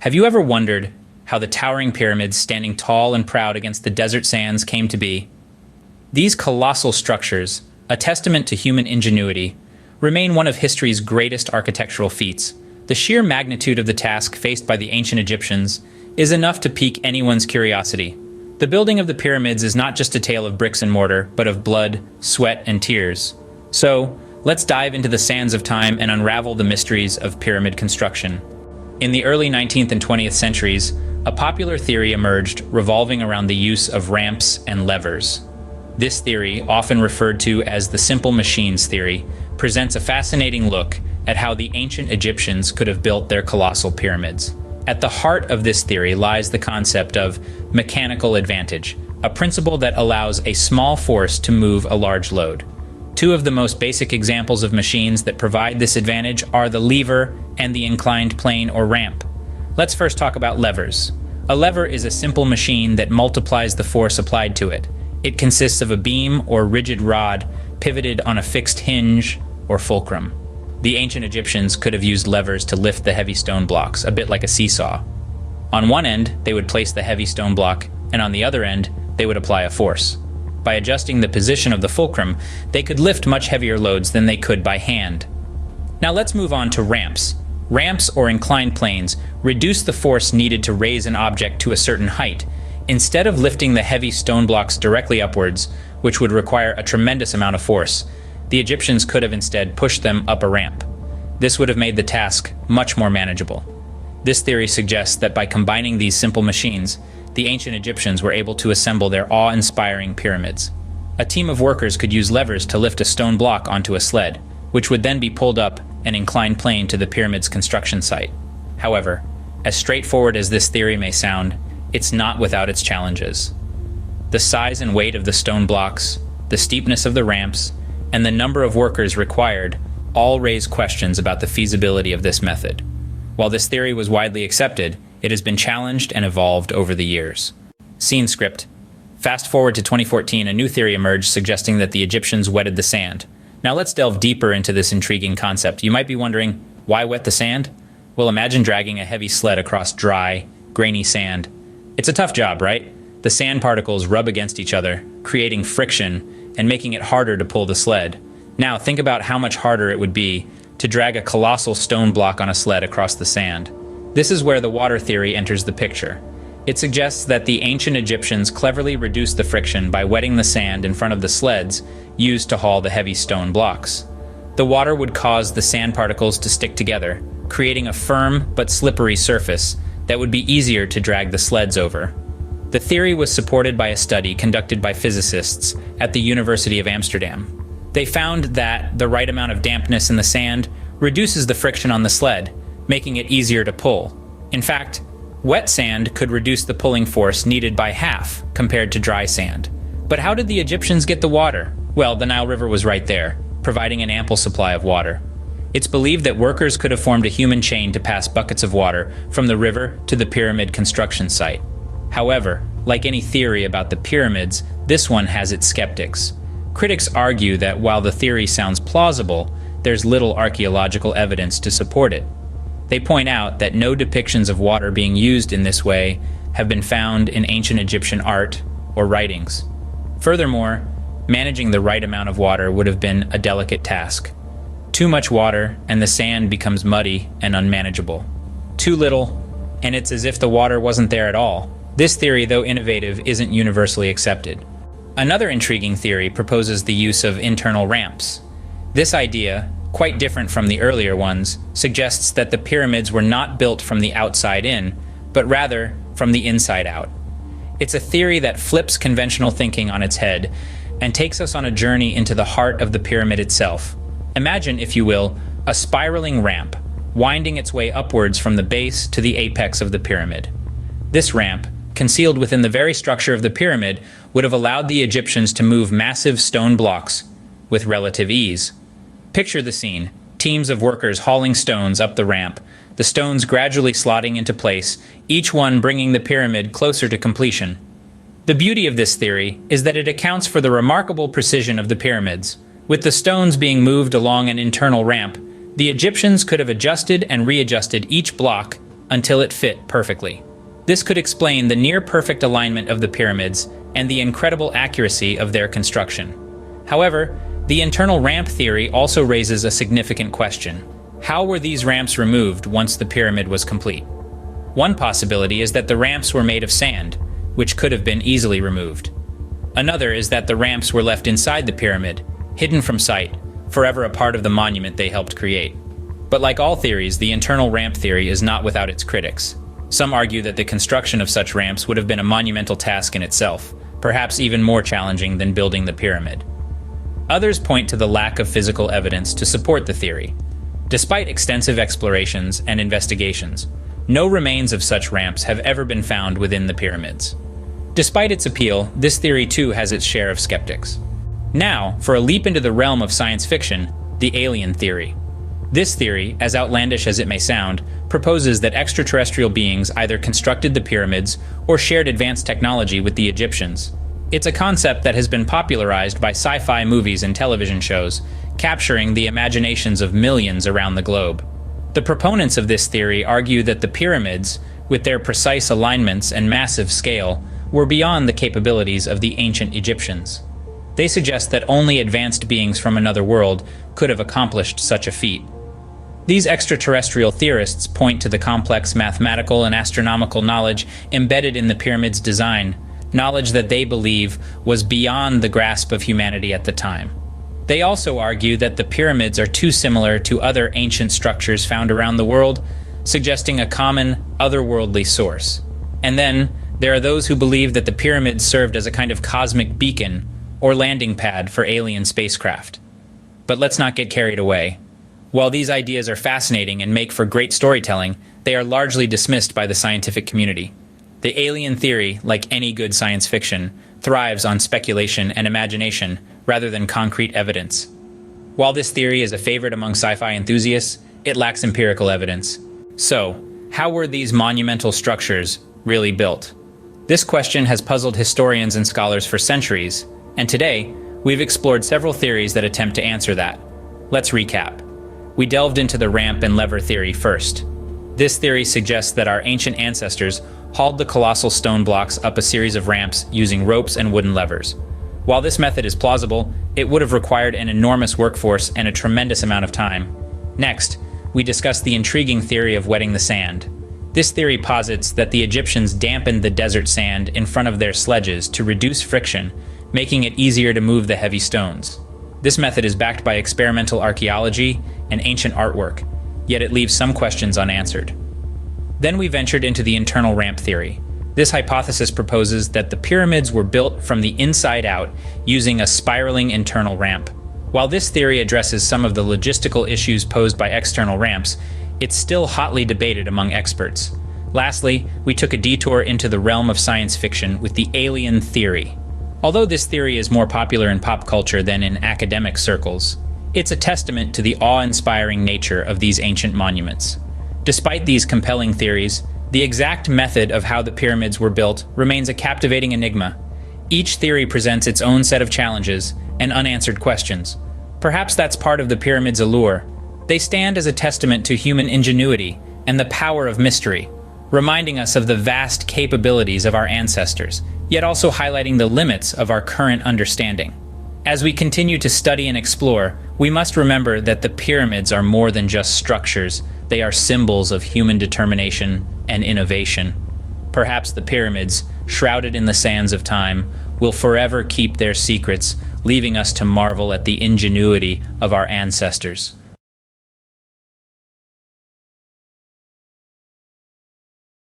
Have you ever wondered how the towering pyramids standing tall and proud against the desert sands came to be? These colossal structures, a testament to human ingenuity, remain one of history's greatest architectural feats. The sheer magnitude of the task faced by the ancient Egyptians is enough to pique anyone's curiosity. The building of the pyramids is not just a tale of bricks and mortar, but of blood, sweat, and tears. So, let's dive into the sands of time and unravel the mysteries of pyramid construction. In the early 19th and 20th centuries, a popular theory emerged revolving around the use of ramps and levers. This theory, often referred to as the simple machines theory, presents a fascinating look at how the ancient Egyptians could have built their colossal pyramids. At the heart of this theory lies the concept of mechanical advantage, a principle that allows a small force to move a large load. Two of the most basic examples of machines that provide this advantage are the lever and the inclined plane or ramp. Let's first talk about levers. A lever is a simple machine that multiplies the force applied to it. It consists of a beam or rigid rod pivoted on a fixed hinge or fulcrum. The ancient Egyptians could have used levers to lift the heavy stone blocks, a bit like a seesaw. On one end, they would place the heavy stone block, and on the other end, they would apply a force. By adjusting the position of the fulcrum, they could lift much heavier loads than they could by hand. Now let's move on to ramps. Ramps, or inclined planes, reduce the force needed to raise an object to a certain height. Instead of lifting the heavy stone blocks directly upwards, which would require a tremendous amount of force, the Egyptians could have instead pushed them up a ramp. This would have made the task much more manageable. This theory suggests that by combining these simple machines, the ancient Egyptians were able to assemble their awe-inspiring pyramids. A team of workers could use levers to lift a stone block onto a sled, which would then be pulled up an inclined plane to the pyramid's construction site. However, as straightforward as this theory may sound, it's not without its challenges. The size and weight of the stone blocks, the steepness of the ramps, and the number of workers required all raise questions about the feasibility of this method. While this theory was widely accepted, it has been challenged and evolved over the years. Scene script. Fast forward to 2014, a new theory emerged suggesting that the Egyptians wetted the sand. Now let's delve deeper into this intriguing concept. You might be wondering, why wet the sand? Well, imagine dragging a heavy sled across dry, grainy sand. It's a tough job, right? The sand particles rub against each other, creating friction and making it harder to pull the sled. Now think about how much harder it would be to drag a colossal stone block on a sled across the sand. This is where the water theory enters the picture. It suggests that the ancient Egyptians cleverly reduced the friction by wetting the sand in front of the sleds used to haul the heavy stone blocks. The water would cause the sand particles to stick together, creating a firm but slippery surface that would be easier to drag the sleds over. The theory was supported by a study conducted by physicists at the University of Amsterdam. They found that the right amount of dampness in the sand reduces the friction on the sled, making it easier to pull. In fact, wet sand could reduce the pulling force needed by half compared to dry sand. But how did the Egyptians get the water? Well, the Nile River was right there, providing an ample supply of water. It's believed that workers could have formed a human chain to pass buckets of water from the river to the pyramid construction site. However, like any theory about the pyramids, this one has its skeptics. Critics argue that while the theory sounds plausible, there's little archaeological evidence to support it. They point out that no depictions of water being used in this way have been found in ancient Egyptian art or writings. Furthermore, managing the right amount of water would have been a delicate task. Too much water and the sand becomes muddy and unmanageable. Too little, and it's as if the water wasn't there at all. This theory, though innovative, isn't universally accepted. Another intriguing theory proposes the use of internal ramps. This idea, quite different from the earlier ones, suggests that the pyramids were not built from the outside in, but rather from the inside out. It's a theory that flips conventional thinking on its head and takes us on a journey into the heart of the pyramid itself. Imagine, if you will, a spiraling ramp, winding its way upwards from the base to the apex of the pyramid. This ramp, concealed within the very structure of the pyramid, would have allowed the Egyptians to move massive stone blocks with relative ease. Picture the scene: teams of workers hauling stones up the ramp, the stones gradually slotting into place, each one bringing the pyramid closer to completion. The beauty of this theory is that it accounts for the remarkable precision of the pyramids. With the stones being moved along an internal ramp, the Egyptians could have adjusted and readjusted each block until it fit perfectly. This could explain the near-perfect alignment of the pyramids and the incredible accuracy of their construction. However, the internal ramp theory also raises a significant question. How were these ramps removed once the pyramid was complete? One possibility is that the ramps were made of sand, which could have been easily removed. Another is that the ramps were left inside the pyramid, hidden from sight, forever a part of the monument they helped create. But like all theories, the internal ramp theory is not without its critics. Some argue that the construction of such ramps would have been a monumental task in itself, perhaps even more challenging than building the pyramid. Others point to the lack of physical evidence to support the theory. Despite extensive explorations and investigations, no remains of such ramps have ever been found within the pyramids. Despite its appeal, this theory too has its share of skeptics. Now, for a leap into the realm of science fiction, the alien theory. This theory, as outlandish as it may sound, proposes that extraterrestrial beings either constructed the pyramids or shared advanced technology with the Egyptians. It's a concept that has been popularized by sci-fi movies and television shows, capturing the imaginations of millions around the globe. The proponents of this theory argue that the pyramids, with their precise alignments and massive scale, were beyond the capabilities of the ancient Egyptians. They suggest that only advanced beings from another world could have accomplished such a feat. These extraterrestrial theorists point to the complex mathematical and astronomical knowledge embedded in the pyramid's design, knowledge that they believe was beyond the grasp of humanity at the time. They also argue that the pyramids are too similar to other ancient structures found around the world, suggesting a common, otherworldly source. And then, there are those who believe that the pyramids served as a kind of cosmic beacon or landing pad for alien spacecraft. But let's not get carried away. While these ideas are fascinating and make for great storytelling, they are largely dismissed by the scientific community. The alien theory, like any good science fiction, thrives on speculation and imagination rather than concrete evidence. While this theory is a favorite among sci-fi enthusiasts, it lacks empirical evidence. So, how were these monumental structures really built? This question has puzzled historians and scholars for centuries, and today, we've explored several theories that attempt to answer that. Let's recap. We delved into the ramp and lever theory first. This theory suggests that our ancient ancestors hauled the colossal stone blocks up a series of ramps using ropes and wooden levers. While this method is plausible, it would have required an enormous workforce and a tremendous amount of time. Next, we discussed the intriguing theory of wetting the sand. This theory posits that the Egyptians dampened the desert sand in front of their sledges to reduce friction, making it easier to move the heavy stones. This method is backed by experimental archaeology and ancient artwork, yet it leaves some questions unanswered. Then we ventured into the internal ramp theory. This hypothesis proposes that the pyramids were built from the inside out using a spiraling internal ramp. While this theory addresses some of the logistical issues posed by external ramps, it's still hotly debated among experts. Lastly, we took a detour into the realm of science fiction with the alien theory. Although this theory is more popular in pop culture than in academic circles, it's a testament to the awe-inspiring nature of these ancient monuments. Despite these compelling theories, the exact method of how the pyramids were built remains a captivating enigma. Each theory presents its own set of challenges and unanswered questions. Perhaps that's part of the pyramids' allure. They stand as a testament to human ingenuity and the power of mystery, reminding us of the vast capabilities of our ancestors, yet also highlighting the limits of our current understanding. As we continue to study and explore, we must remember that the pyramids are more than just structures. They are symbols of human determination and innovation. Perhaps the pyramids, shrouded in the sands of time, will forever keep their secrets, leaving us to marvel at the ingenuity of our ancestors.